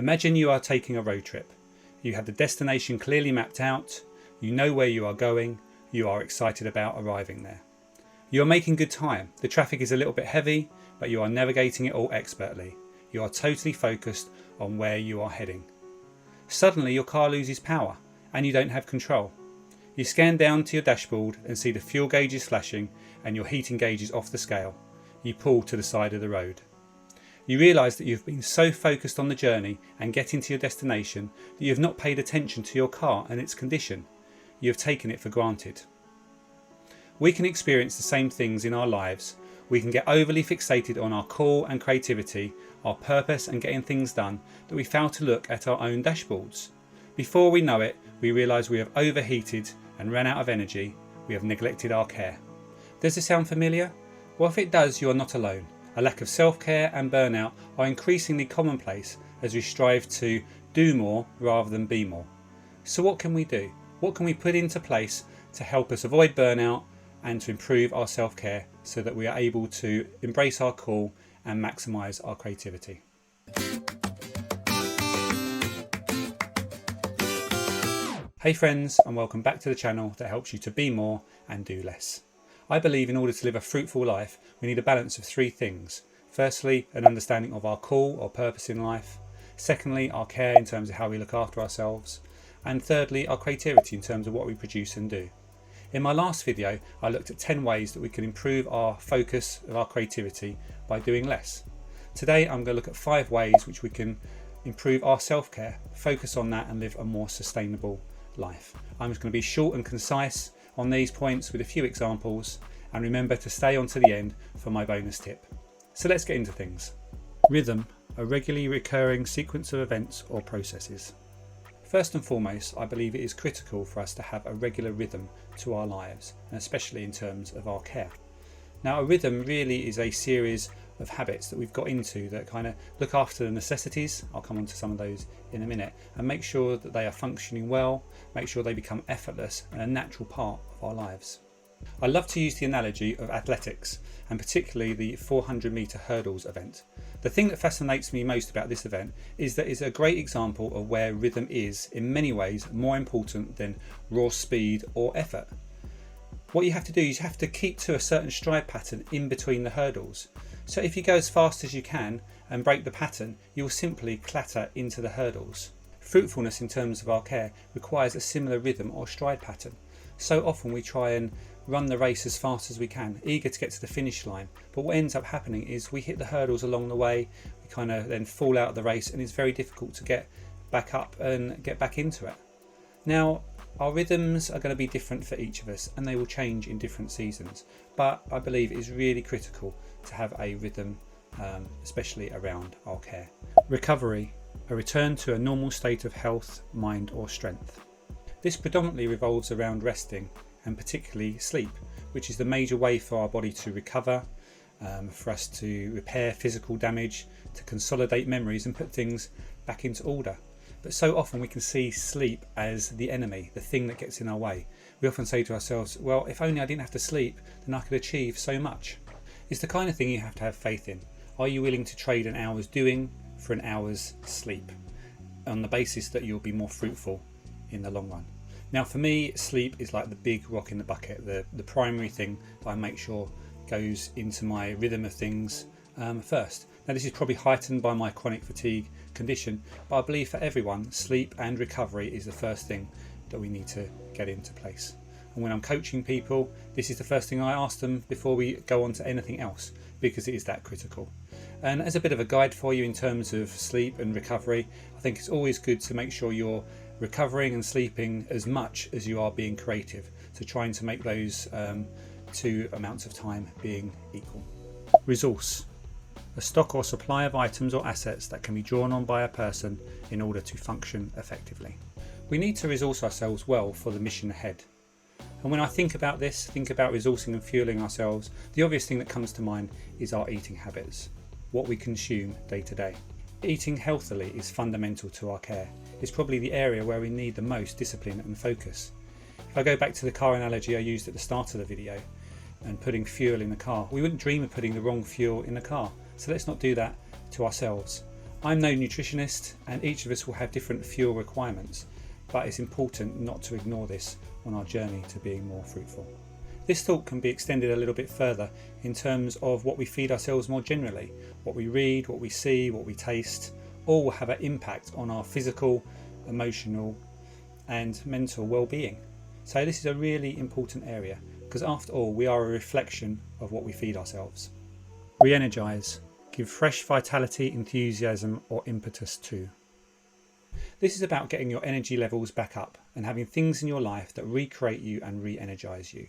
Imagine you are taking a road trip. You have the destination clearly mapped out, you know where you are going, you are excited about arriving there. You are making good time. The traffic is a little bit heavy, but you are navigating it all expertly. You are totally focused on where you are heading. Suddenly your car loses power and you don't have control. You scan down to your dashboard and see the fuel gauge is flashing and your heating gauge is off the scale. You pull to the side of the road. You realise that you've been so focused on the journey and getting to your destination that you have not paid attention to your car and its condition. You have taken it for granted. We can experience the same things in our lives. We can get overly fixated on our call and creativity, our purpose and getting things done, that we fail to look at our own dashboards. Before we know it, we realise we have overheated and ran out of energy. We have neglected our care. Does this sound familiar? Well, if it does, you are not alone. A lack of self-care and burnout are increasingly commonplace as we strive to do more rather than be more. So what can we do? What can we put into place to help us avoid burnout and to improve our self-care so that we are able to embrace our call and maximise our creativity? Hey friends, and welcome back to the channel that helps you to be more and do less. I believe in order to live a fruitful life, we need a balance of three things. Firstly, an understanding of our call or purpose in life. Secondly, our care in terms of how we look after ourselves. And thirdly, our creativity in terms of what we produce and do. In my last video, I looked at 10 ways that we can improve our focus of our creativity by doing less. Today, I'm going to look at 5 ways which we can improve our self-care, focus on that and live a more sustainable life. I'm just going to be short and concise on these points with a few examples, and remember to stay on to the end for my bonus tip. So let's get into things. Rhythm, a regularly recurring sequence of events or processes. First and foremost, I believe it is critical for us to have a regular rhythm to our lives, and especially in terms of our care. Now, a rhythm really is a series of habits that we've got into that kind of look after the necessities. I'll come on to some of those in a minute, and make sure that they are functioning well, make sure they become effortless and a natural part of our lives. I love to use the analogy of athletics, and particularly the 400-metre hurdles event. The thing that fascinates me most about this event is that it's a great example of where rhythm is, in many ways, more important than raw speed or effort. What you have to do is you have to keep to a certain stride pattern in between the hurdles. So if you go as fast as you can and break the pattern, you will simply clatter into the hurdles. Fruitfulness in terms of our care requires a similar rhythm or stride pattern. So often we try and run the race as fast as we can, eager to get to the finish line, but what ends up happening is we hit the hurdles along the way, we kind of then fall out of the race, and it's very difficult to get back up and get back into it. Now, our rhythms are going to be different for each of us, and they will change in different seasons, but I believe it is really critical to have a rhythm, especially around our care. Recovery, a return to a normal state of health, mind or strength. This predominantly revolves around resting, and particularly sleep, which is the major way for our body to recover, for us to repair physical damage, to consolidate memories and put things back into order. But so often we can see sleep as the enemy, the thing that gets in our way. We often say to ourselves, well, if only I didn't have to sleep, then I could achieve so much. It's the kind of thing you have to have faith in. Are you willing to trade an hour's doing for an hour's sleep, on the basis that you'll be more fruitful in the long run? Now for me, sleep is like the big rock in the bucket, the primary thing that I make sure goes into my rhythm of things first. Now this is probably heightened by my chronic fatigue condition, but I believe for everyone, sleep and recovery is the first thing that we need to get into place. And when I'm coaching people, this is the first thing I ask them before we go on to anything else, because it is that critical. And as a bit of a guide for you in terms of sleep and recovery, I think it's always good to make sure you're recovering and sleeping as much as you are being creative. So trying to make those two amounts of time being equal. Resource, a stock or supply of items or assets that can be drawn on by a person in order to function effectively. We need to resource ourselves well for the mission ahead. And when I think about this, think about resourcing and fueling ourselves, the obvious thing that comes to mind is our eating habits, what we consume day to day. Eating healthily is fundamental to our care. It's probably the area where we need the most discipline and focus. If I go back to the car analogy I used at the start of the video and putting fuel in the car, we wouldn't dream of putting the wrong fuel in the car. So let's not do that to ourselves. I'm no nutritionist, and each of us will have different fuel requirements, but it's important not to ignore this on our journey to being more fruitful. This thought can be extended a little bit further in terms of what we feed ourselves more generally. What we read, what we see, what we taste, all will have an impact on our physical, emotional and mental well-being. So this is a really important area, because after all, we are a reflection of what we feed ourselves. Re-energise. Give fresh vitality, enthusiasm or impetus to. This is about getting your energy levels back up and having things in your life that recreate you and re-energise you.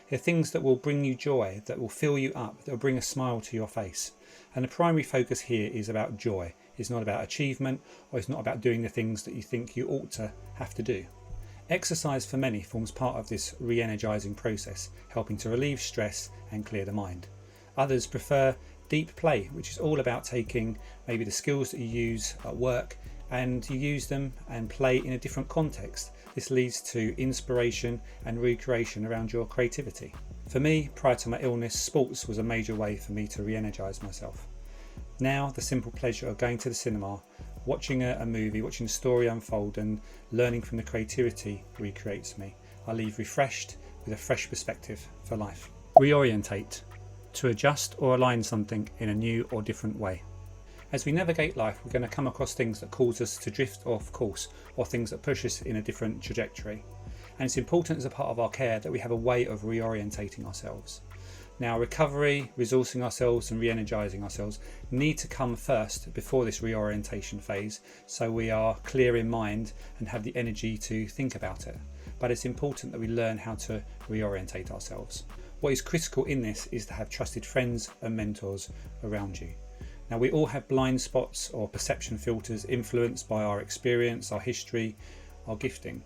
They're things that will bring you joy, that will fill you up, that will bring a smile to your face. And the primary focus here is about joy. It's not about achievement, or it's not about doing the things that you think you ought to have to do. Exercise for many forms part of this re-energising process, helping to relieve stress and clear the mind. Others prefer deep play, which is all about taking maybe the skills that you use at work and you use them and play in a different context. This leads to inspiration and recreation around your creativity. For me, prior to my illness, sports was a major way for me to re-energise myself. Now, the simple pleasure of going to the cinema, watching a movie, watching the story unfold and learning from the creativity recreates me. I leave refreshed with a fresh perspective for life. Re-orientate. To adjust or align something in a new or different way. As we navigate life, we're going to come across things that cause us to drift off course or things that push us in a different trajectory. And it's important as a part of our care that we have a way of reorientating ourselves. Now, recovery, resourcing ourselves and re-energising ourselves need to come first before this reorientation phase, so we are clear in mind and have the energy to think about it. But it's important that we learn how to reorientate ourselves. What is critical in this is to have trusted friends and mentors around you. Now, we all have blind spots or perception filters influenced by our experience, our history, our gifting.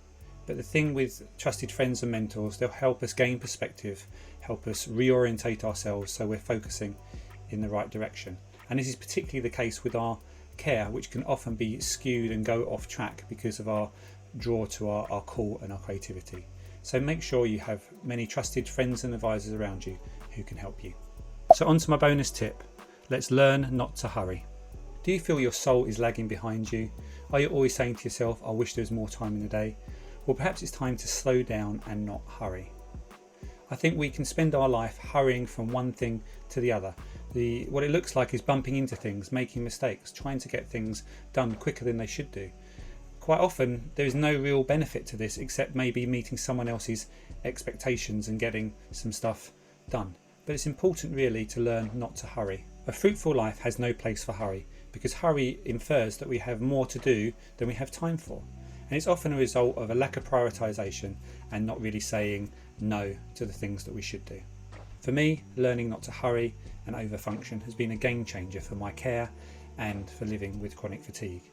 But the thing with trusted friends and mentors, they'll help us gain perspective, help us reorientate ourselves so we're focusing in the right direction. And this is particularly the case with our care, which can often be skewed and go off track because of our draw to our call and our creativity. So make sure you have many trusted friends and advisors around you who can help you. So on to my bonus tip. Let's learn not to hurry. Do you feel your soul is lagging behind you? Are you always saying to yourself, I wish there was more time in the day? Well, perhaps it's time to slow down and not hurry. I think we can spend our life hurrying from one thing to the other. What it looks like is bumping into things, making mistakes, trying to get things done quicker than they should do. Quite often there is no real benefit to this except maybe meeting someone else's expectations and getting some stuff done. But it's important really to learn not to hurry. A fruitful life has no place for hurry, because hurry infers that we have more to do than we have time for. And it's often a result of a lack of prioritisation and not really saying no to the things that we should do. For me, learning not to hurry and overfunction has been a game changer for my care and for living with chronic fatigue.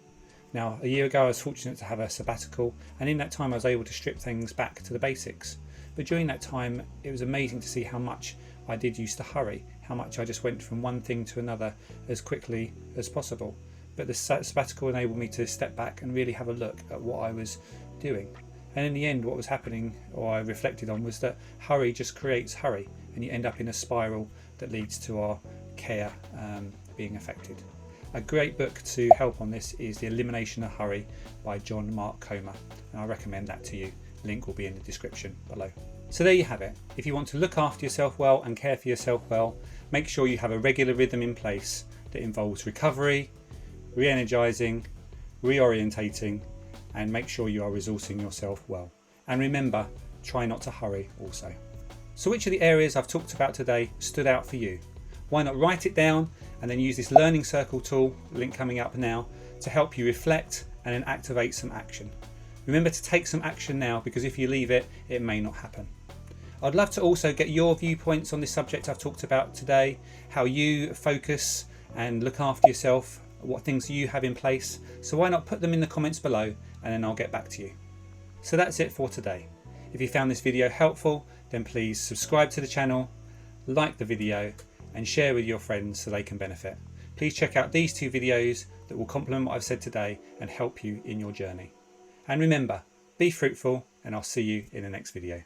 Now, a year ago I was fortunate to have a sabbatical, and in that time I was able to strip things back to the basics. But during that time it was amazing to see how much I did used to hurry, how much I just went from one thing to another as quickly as possible. But the sabbatical enabled me to step back and really have a look at what I was doing. And in the end what was happening, or I reflected on, was that hurry just creates hurry, and you end up in a spiral that leads to our care being affected. A great book to help on this is The Elimination of Hurry by John Mark Comer, and I recommend that to you. Link will be in the description below. So there you have it. If you want to look after yourself well and care for yourself well, make sure you have a regular rhythm in place that involves recovery, re-energising, reorientating, and make sure you are resourcing yourself well. And remember, try not to hurry also. So which of the areas I've talked about today stood out for you? Why not write it down and then use this learning circle tool, link coming up now, to help you reflect and then activate some action. Remember to take some action now, because if you leave it, it may not happen. I'd love to also get your viewpoints on this subject I've talked about today, how you focus and look after yourself, what things you have in place. So why not put them in the comments below, and then I'll get back to you. So that's it for today. If you found this video helpful, then please subscribe to the channel, like the video, and share with your friends so they can benefit. Please check out these two videos that will complement what I've said today and help you in your journey. And remember, be fruitful, and I'll see you in the next video.